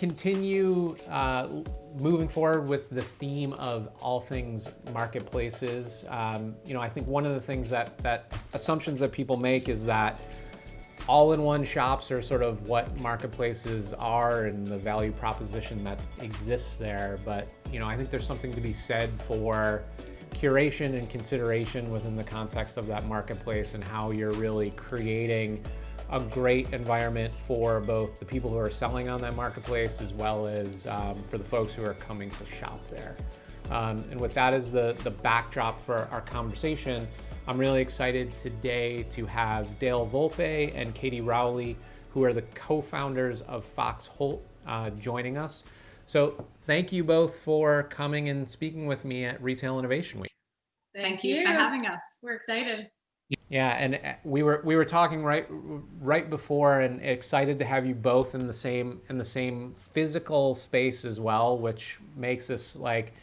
continue moving forward with the theme of all things marketplaces. I think one of the things that assumptions that people make is that all-in-one shops are sort of what marketplaces are and the value proposition that exists there. But I think there's something to be said for curation and consideration within the context of that marketplace and how you're really creating a great environment for both the people who are selling on that marketplace as well as for the folks who are coming to shop there. And with that as the backdrop for our conversation, I'm really excited today to have Dale Volpe and Katy Rowley, who are the co-founders of Fox Holt, joining us. So thank you both for coming and speaking with me at Retail Innovation Week. Thank you for having us. We're excited. Yeah, and we were talking right before, and excited to have you both in the same physical space as well, which makes this like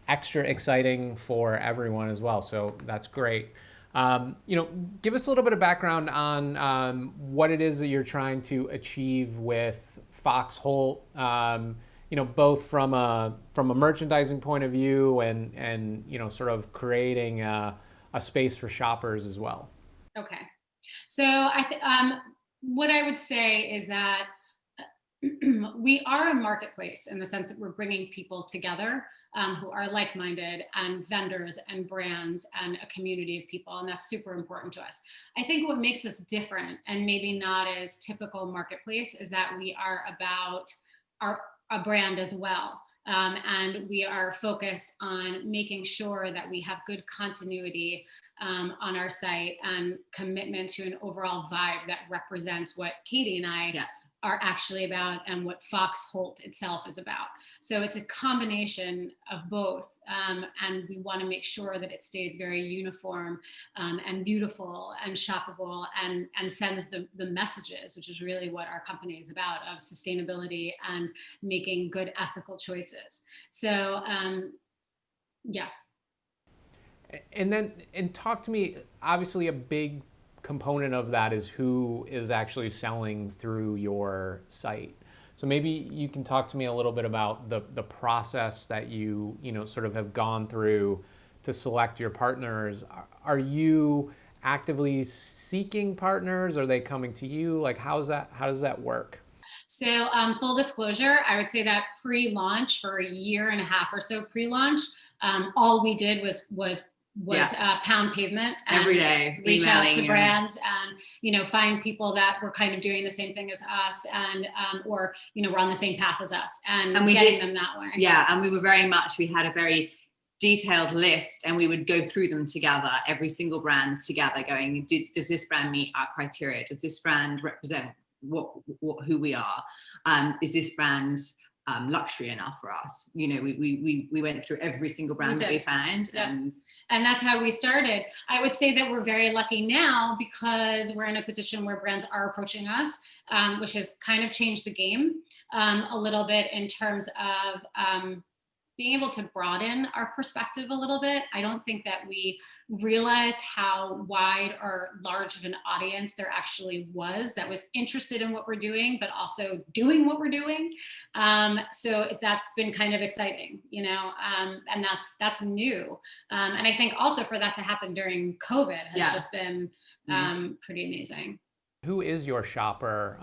extra exciting for everyone as well. So that's great. Give us a little bit of background on what it is that you're trying to achieve with Fox Holt. Both from a merchandising point of view and sort of creating a space for shoppers as well. Okay, so what I would say is that we are a marketplace in the sense that we're bringing people together who are like-minded, and vendors and brands and a community of people, and that's super important to us. I think what makes us different and maybe not as typical marketplace is that we are about a brand as well. And we are focused on making sure that we have good continuity on our site and commitment to an overall vibe that represents what Katy and I are actually about and what Fox Holt itself is about. So it's a combination of both, and we want to make sure that it stays very uniform and beautiful and shoppable and sends the messages, which is really what our company is about, of sustainability and making good ethical choices. So And talk to me, obviously a big component of that is who is actually selling through your site. So maybe you can talk to me a little bit about the process that you sort of have gone through to select your partners. Are you actively seeking partners? Are they coming to you? Like, how does that work? So full disclosure, I would say that pre-launch, for a year and a half or so pre-launch, all we did was pound pavement and every day, reach out to brands and find people that were kind of doing the same thing as us and or were on the same path as us and we getting them that way. Yeah, and we had a very detailed list, and we would go through them together, every single brand together, going, does this brand meet our criteria? Does this brand represent who we are? Is this brand luxury enough for us? We went through every single brand that we found. Yep. And that's how we started. I would say that we're very lucky now because we're in a position where brands are approaching us, which has kind of changed the game a little bit in terms of being able to broaden our perspective a little bit. I don't think that we realized how wide or large of an audience there actually was that was interested in what we're doing, but also doing what we're doing. So that's been kind of exciting, and that's new. And I think also for that to happen during COVID has just been pretty amazing. Who is your shopper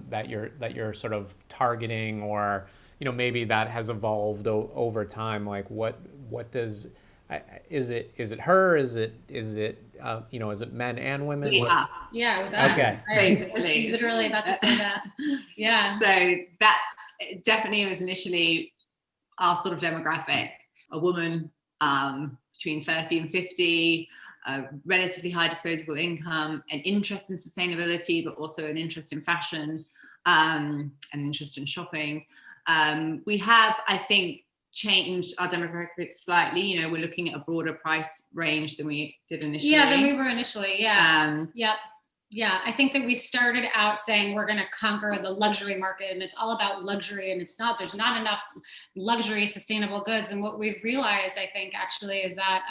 that you're sort of targeting, or maybe that has evolved over time? Like what does is it her? Is it is it men and women? Us. Yeah, it was us. Okay. I was literally about to say that. Yeah. So that definitely was initially our sort of demographic: a woman between 30 and 50. A relatively high disposable income, an interest in sustainability, but also an interest in fashion, an interest in shopping. We have, I think, changed our demographics slightly. We're looking at a broader price range than we did initially. Yeah, than we were initially. Yeah. Yep. Yeah, I think that we started out saying we're going to conquer the luxury market, and it's all about luxury, and there's not enough luxury sustainable goods. And what we've realized, I think, actually, is that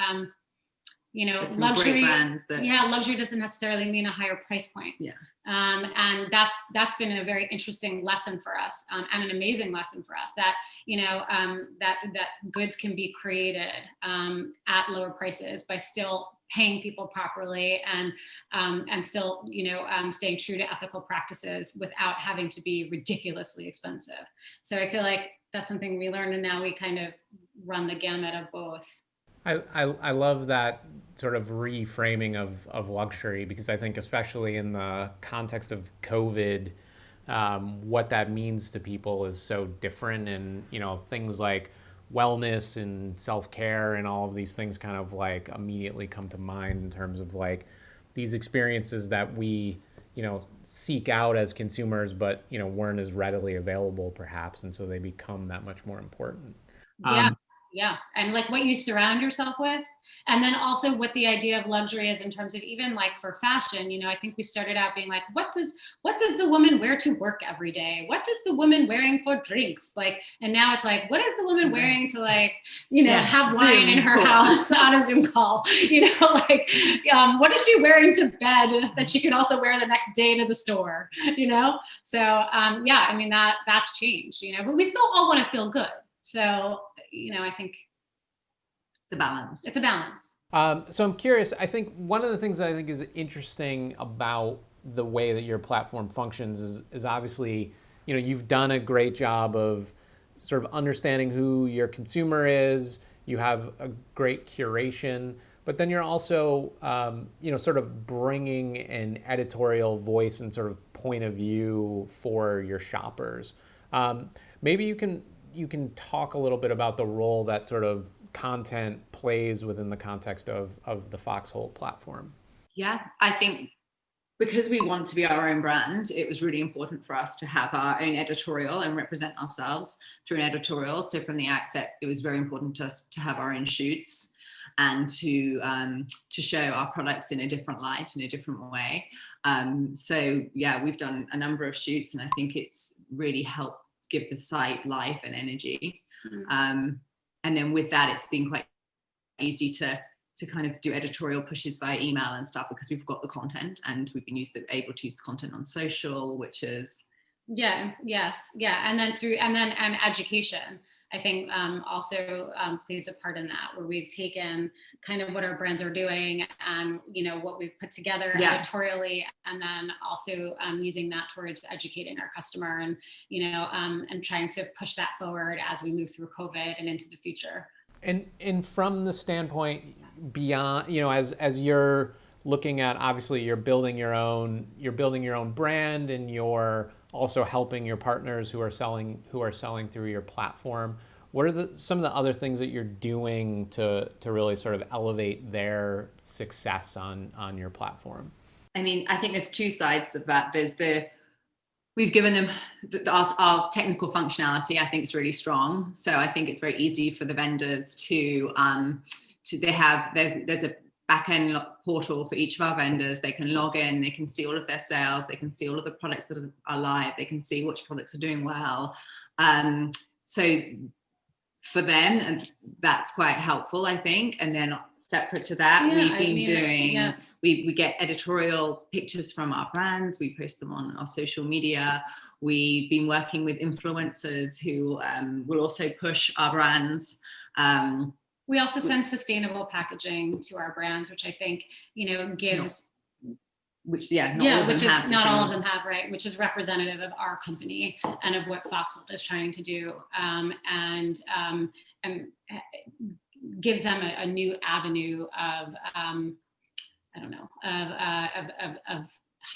There's some luxury great brands that luxury doesn't necessarily mean a higher price point. And that's been a very interesting lesson for us, and an amazing lesson for us, that that goods can be created at lower prices by still paying people properly, and still staying true to ethical practices without having to be ridiculously expensive. So I feel like that's something we learned, and now we kind of run the gamut of both. I love that sort of reframing of luxury, because I think especially in the context of COVID, what that means to people is so different. And, things like wellness and self-care and all of these things kind of like immediately come to mind in terms of like these experiences that we, seek out as consumers, but, weren't as readily available perhaps. And so they become that much more important. Yeah. Yes. And like what you surround yourself with. And then also what the idea of luxury is in terms of even like for fashion, I think we started out being like, what does the woman wear to work every day? What does the woman wearing for drinks? Like, and now it's like, what is the woman wearing to like, have wine in her house on a Zoom call? What is she wearing to bed that she can also wear the next day to the store? So that's changed, but we still all want to feel good. So, I think it's a balance. It's a balance. So I'm curious, I think one of the things that I think is interesting about the way that your platform functions is obviously, you've done a great job of sort of understanding who your consumer is. You have a great curation, but then you're also, sort of bringing an editorial voice and sort of point of view for your shoppers. Maybe you can talk a little bit about the role that sort of content plays within the context of the Fox Holt platform. Yeah, I think because we want to be our own brand, it was really important for us to have our own editorial and represent ourselves through an editorial. So from the outset, it was very important to us to have our own shoots and to show our products in a different light, in a different way. So yeah, we've done a number of shoots, and I think it's really helped give the site life and energy. And then with that, it's been quite easy to kind of do editorial pushes via email and stuff, because we've got the content and we've been able to use the content on social, which is and education, I think also plays a part in that, where we've taken kind of what our brands are doing and what we've put together editorially, and then also using that towards educating our customer and and trying to push that forward as we move through COVID and into the future. And from the standpoint beyond, as you're looking at, obviously you're building your own brand, and you're also helping your partners who are selling through your platform. What are some of the other things that you're doing to really sort of elevate their success on your platform? I mean, I think there's two sides of that. We've given them our technical functionality. I think is really strong. So I think it's very easy for the vendors there's a back-end portal for each of our vendors. They can log in, they can see all of their sales, they can see all of the products that are live, they can see which products are doing well. So for them, and that's quite helpful, I think. And then separate to that, we get editorial pictures from our brands, we post them on our social media. We've been working with influencers who will also push our brands. We also send sustainable packaging to our brands, which I think, gives... Which not all of them have, right? Which is representative of our company and of what Fox Holt is trying to do, and gives them a new avenue of of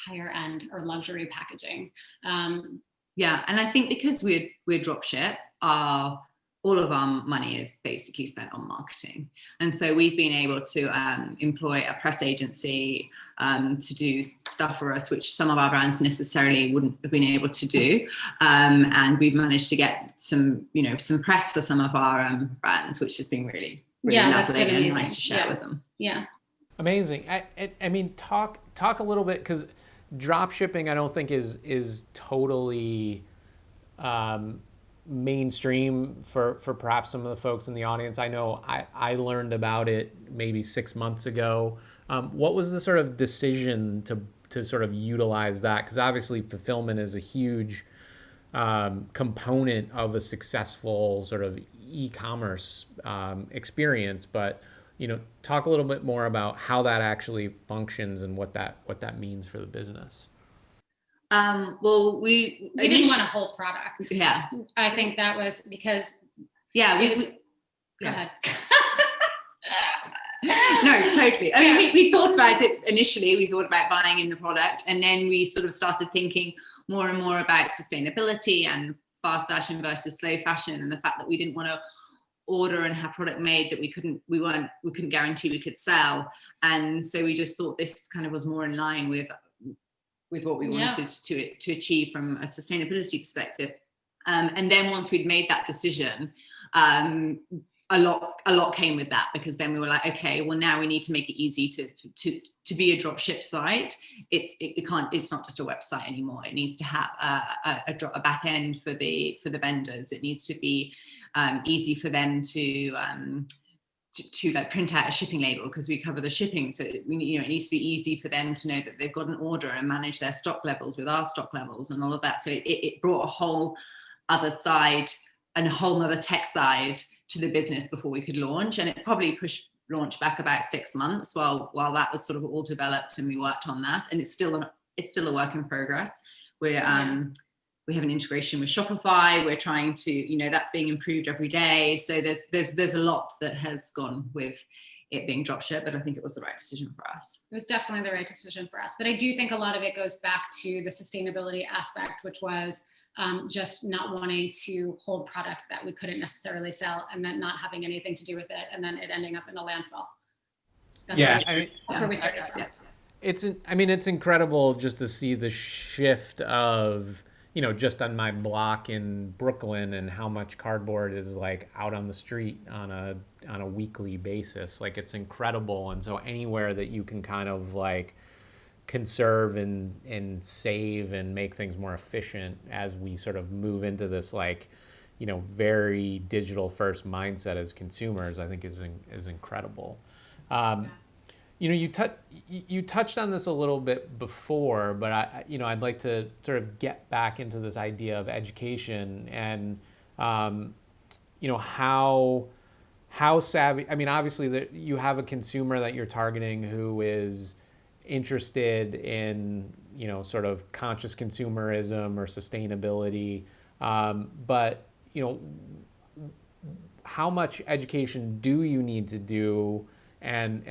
higher end or luxury packaging. And I think because we're dropship, all of our money is basically spent on marketing. And so we've been able to employ a press agency to do stuff for us, which some of our brands necessarily wouldn't have been able to do. And we've managed to get some press for some of our brands, which has been really lovely and nice to share with them. Yeah. Amazing. I mean, talk a little bit, because drop shipping I don't think is totally mainstream for perhaps some of the folks in the audience. I know I learned about it maybe 6 months ago. What was the sort of decision to sort of utilize that? Because obviously fulfillment is a huge component of a successful sort of e-commerce experience, but talk a little bit more about how that actually functions and what that means for the business. Well, we didn't want a whole product. Yeah, I think that was because go go ahead. No, totally. I mean, we thought about it initially. We thought about buying in the product, and then we sort of started thinking more and more about sustainability and fast fashion versus slow fashion, and the fact that we didn't want to order and have product made that we couldn't guarantee we could sell. And so we just thought this kind of was more in line with what we wanted to achieve from a sustainability perspective. And then once we'd made that decision, a lot came with that, because then we were like, okay, well, now we need to make it easy to be a drop ship site. It's not just a website anymore. It needs to have a back end for the vendors. It needs to be easy for them to like print out a shipping label, because we cover the shipping. So it needs to be easy for them to know that they've got an order and manage their stock levels with our stock levels and all of that. So it brought a whole other side and a whole other tech side to the business before we could launch. And it probably pushed launch back about 6 months while that was sort of all developed and we worked on that. And it's still a work in progress. We have an integration with Shopify. We're trying to, that's being improved every day. So there's a lot that has gone with it being dropship, but I think it was the right decision for us. It was definitely the right decision for us. But I do think a lot of it goes back to the sustainability aspect, which was just not wanting to hold product that we couldn't necessarily sell, and then not having anything to do with it, and then it ending up in a landfill. That's where we started from. It's incredible just to see the shift of, just on my block in Brooklyn, and how much cardboard is like out on the street on a weekly basis. Like, it's incredible. And so anywhere that you can kind of like conserve and save and make things more efficient as we sort of move into this like, very digital first mindset as consumers, I think is incredible. You touched on this a little bit before, but I'd like to sort of get back into this idea of education and how savvy. I mean, obviously you have a consumer that you're targeting who is interested in sort of conscious consumerism or sustainability, but how much education do you need to do? And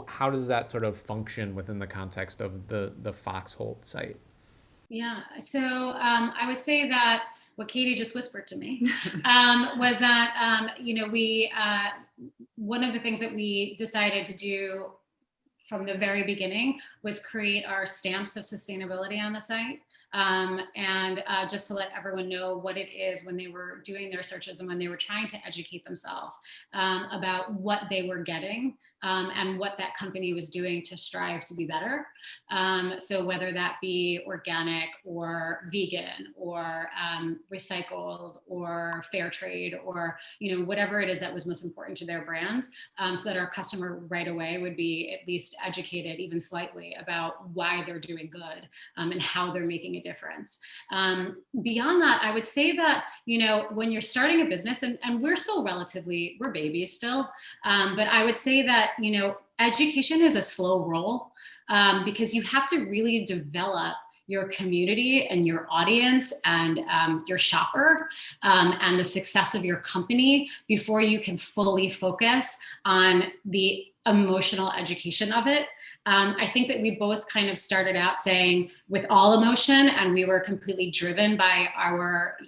how does that sort of function within the context of the Fox Holt site? Yeah, so I would say that what Katy just whispered to me was that we one of the things that we decided to do from the very beginning was create our stamps of sustainability on the site. And just to let everyone know what it is when they were doing their searches and when they were trying to educate themselves about what they were getting and what that company was doing to strive to be better. So whether that be organic or vegan or recycled or fair trade or whatever it is that was most important to their brands, so that our customer right away would be at least educated even slightly about why they're doing good and how they're making a difference. Beyond that, I would say that, when you're starting a business, and we're still we're babies still, but I would say that, education is a slow roll because you have to really develop your community and your audience and your shopper and the success of your company before you can fully focus on the emotional education of it. I think that we both kind of started out saying with all emotion, and we were completely driven by our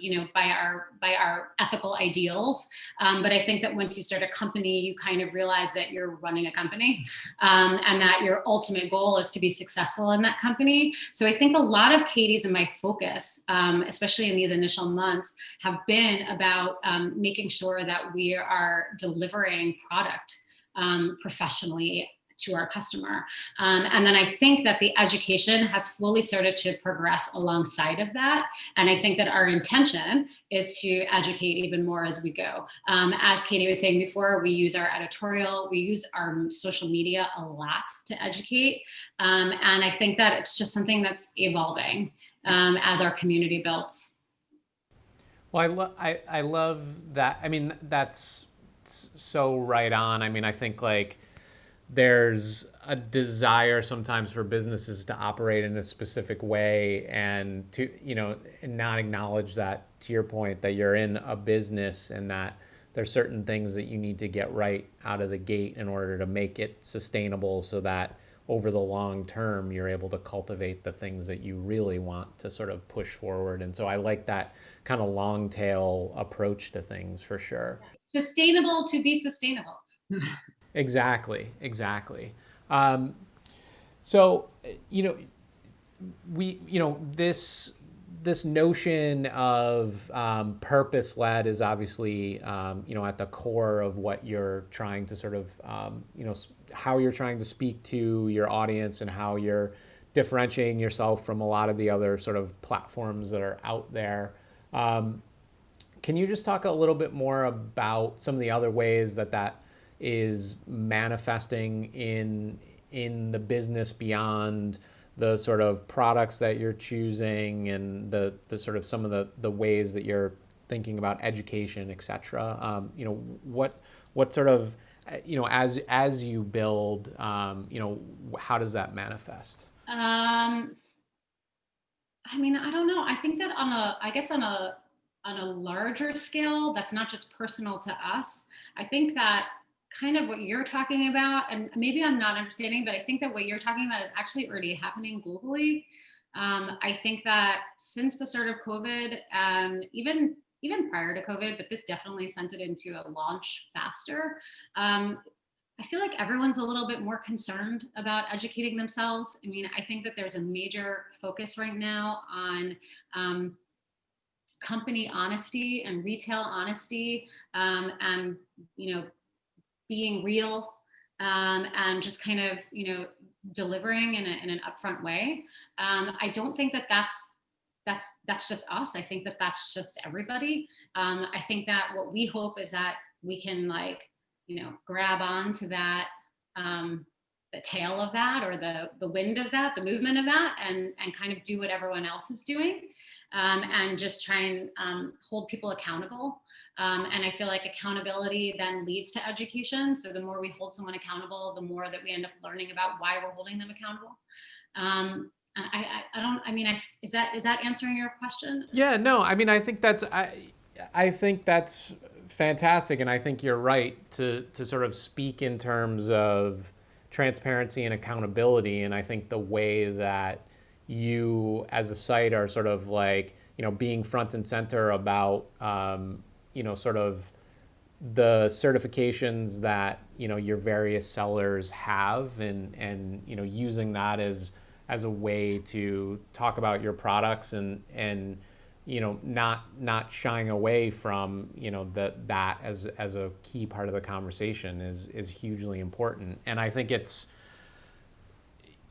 ethical ideals. But I think that once you start a company, you kind of realize that you're running a company and that your ultimate goal is to be successful in that company. So I think a lot of Katy's and my focus, especially in these initial months, have been about making sure that we are delivering product professionally to our customer. And then I think that the education has slowly started to progress alongside of that. And I think that our intention is to educate even more as we go. As Katy was saying before, we use our editorial, we use our social media a lot to educate. And I think that it's just something that's evolving as our community builds. Well, I love that. I mean, that's so right on. I mean, I think like there's a desire sometimes for businesses to operate in a specific way and to, and not acknowledge that, to your point, that you're in a business and that there's certain things that you need to get right out of the gate in order to make it sustainable so that over the long term, you're able to cultivate the things that you really want to sort of push forward. And so I like that kind of long tail approach to things for sure. Sustainable to be sustainable. Exactly. So, this notion of purpose-led is obviously, at the core of what you're trying to sort of, how you're trying to speak to your audience and how you're differentiating yourself from a lot of the other sort of platforms that are out there. Can you just talk a little bit more about some of the other ways that is manifesting in the business beyond the sort of products that you're choosing and the sort of some of the ways that you're thinking about education, et cetera? What sort of, as you build, how does that manifest? I mean, I don't know. I think that on a larger scale, that's not just personal to us. I think that kind of what you're talking about, and maybe I'm not understanding, but I think that what you're talking about is actually already happening globally. I think that since the start of COVID, even prior to COVID, but this definitely sent it into a launch faster. I feel like everyone's a little bit more concerned about educating themselves. I mean, I think that there's a major focus right now on company honesty and retail honesty, and being real, and just kind of delivering in an upfront way. I don't think that that's just us. I think that that's just everybody. I think that what we hope is that we can grab onto that, the tail of that, or the wind of that, the movement of that, and kind of do what everyone else is doing, and just try and hold people accountable. And I feel like accountability then leads to education. So the more we hold someone accountable, the more that we end up learning about why we're holding them accountable. Is that answering your question? Yeah, no, I mean, I think that's fantastic. And I think you're right to sort of speak in terms of transparency and accountability. And I think the way that you as a site are sort of being front and center about, sort of the certifications that, your various sellers have and using that as a way to talk about your products and not shying away from, that as a key part of the conversation is hugely important. And I think it's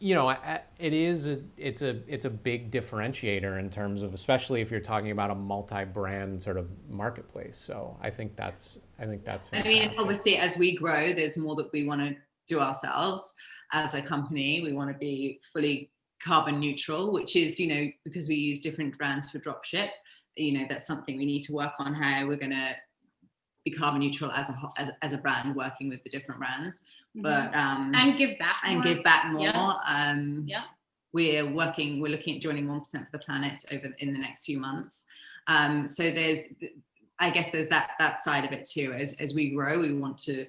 a big differentiator in terms of, especially if you're talking about a multi-brand sort of marketplace. So I think that's fantastic. I mean, obviously, as we grow, there's more that we want to do ourselves as a company. We want to be fully carbon neutral, which is, because we use different brands for dropship, that's something we need to work on, how we're going to be carbon neutral as a brand working with the different brands. Mm-hmm. But and give back more. Yeah. We're looking at joining 1% for the Planet in the next few months. So there's that side of it too. As we grow, we want to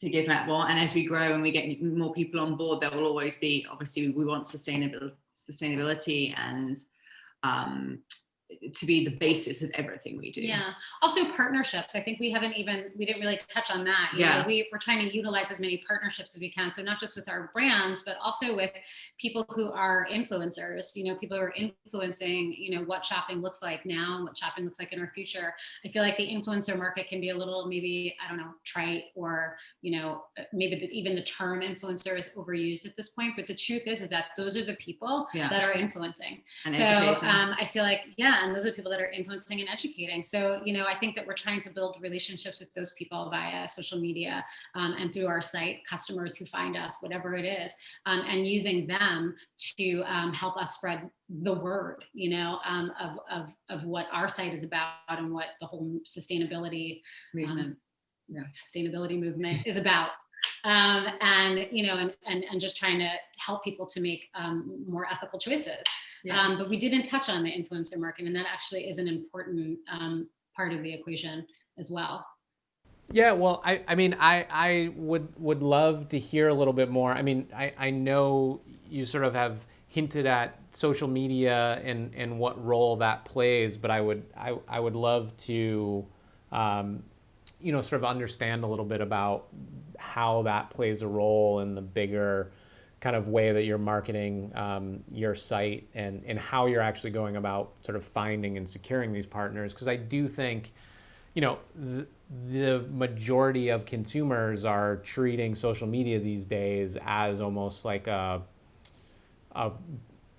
give back more, and as we grow and we get more people on board, there will always be, obviously we want sustainability and to be the basis of everything we do. Yeah. Also partnerships. I think we didn't really touch on that. You know, we're trying to utilize as many partnerships as we can. So not just with our brands, but also with people who are influencers, you know, people who are influencing, you know, what shopping looks like now and what shopping looks like in our future. I feel like the influencer market can be a little, maybe, I don't know, trite, or, you know, maybe even the term influencer is overused at this point. But the truth is that those are the people that are influencing. And so I feel like, and those are people that are influencing and educating. So, you know, I think that we're trying to build relationships with those people via social media and through our site, customers who find us, whatever it is, and using them to help us spread the word, you know, of what our site is about and what the whole sustainability movement is about. And, you know, and just trying to help people to make more ethical choices. But we didn't touch on the influencer market, and that actually is an important part of the equation as well. Yeah, well, I mean, I would love to hear a little bit more. I mean, I know you sort of have hinted at social media and what role that plays, but I would love to, you know, sort of understand a little bit about how that plays a role in the bigger kind of way that you're marketing your site, and how you're actually going about sort of finding and securing these partners. Because I do think, you know, the majority of consumers are treating social media these days as almost like a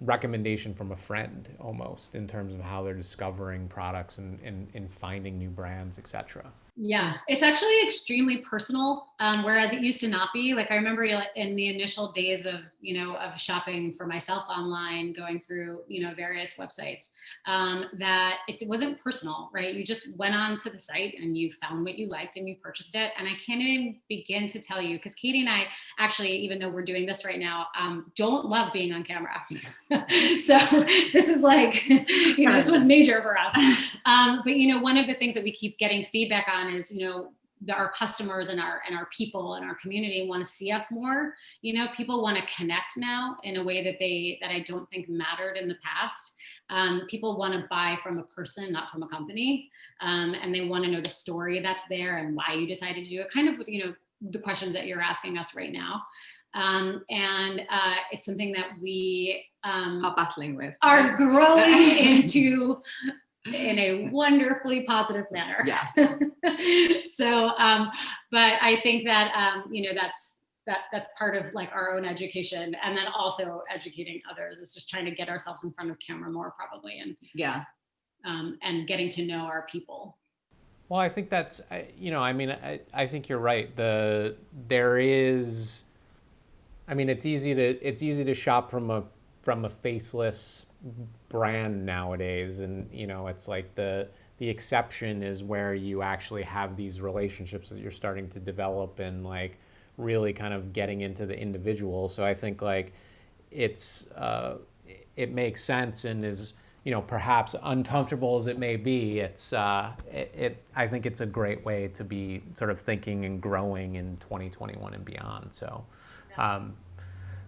recommendation from a friend, almost, in terms of how they're discovering products and finding new brands, etc. Yeah, it's actually extremely personal, whereas it used to not be. Like, I remember in the initial days of, you know, of shopping for myself online, going through, you know, various websites, that it wasn't personal, right? You just went on to the site and you found what you liked and you purchased it. And I can't even begin to tell you, because Katy and I actually, even though we're doing this right now, don't love being on camera. So this is like, you know, this was major for us. But, you know, one of the things that we keep getting feedback on is, you know, our customers and our people and our community want to see us more. You know, people want to connect now in a way that I don't think mattered in the past. People want to buy from a person, not from a company, and they want to know the story that's there and why you decided to do it. Kind of, you know, the questions that you're asking us right now. And it's something that we are battling with, are growing into in a wonderfully positive manner. Yes. So, but I think that, you know, that's part of like our own education, and then also educating others. Is just trying to get ourselves in front of camera more, probably, and getting to know our people. Well, I think that's, you know, I mean, I think you're right. There is, I mean, it's easy to shop from a faceless brand nowadays, and, you know, it's like the exception is where you actually have these relationships that you're starting to develop and like really kind of getting into the individual. So I think like it makes sense, and is, you know, perhaps uncomfortable as it may be, I think it's a great way to be sort of thinking and growing in 2021 and beyond. So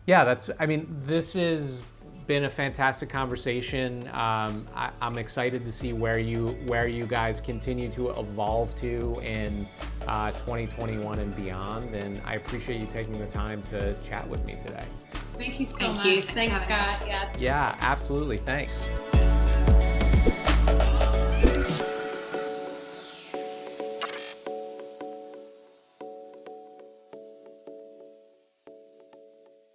this has been a fantastic conversation. I'm excited to see where you guys continue to evolve to in 2021 and beyond. And I appreciate you taking the time to chat with me today. Thank you so much. Thanks, Scott. Yeah, absolutely. Thanks.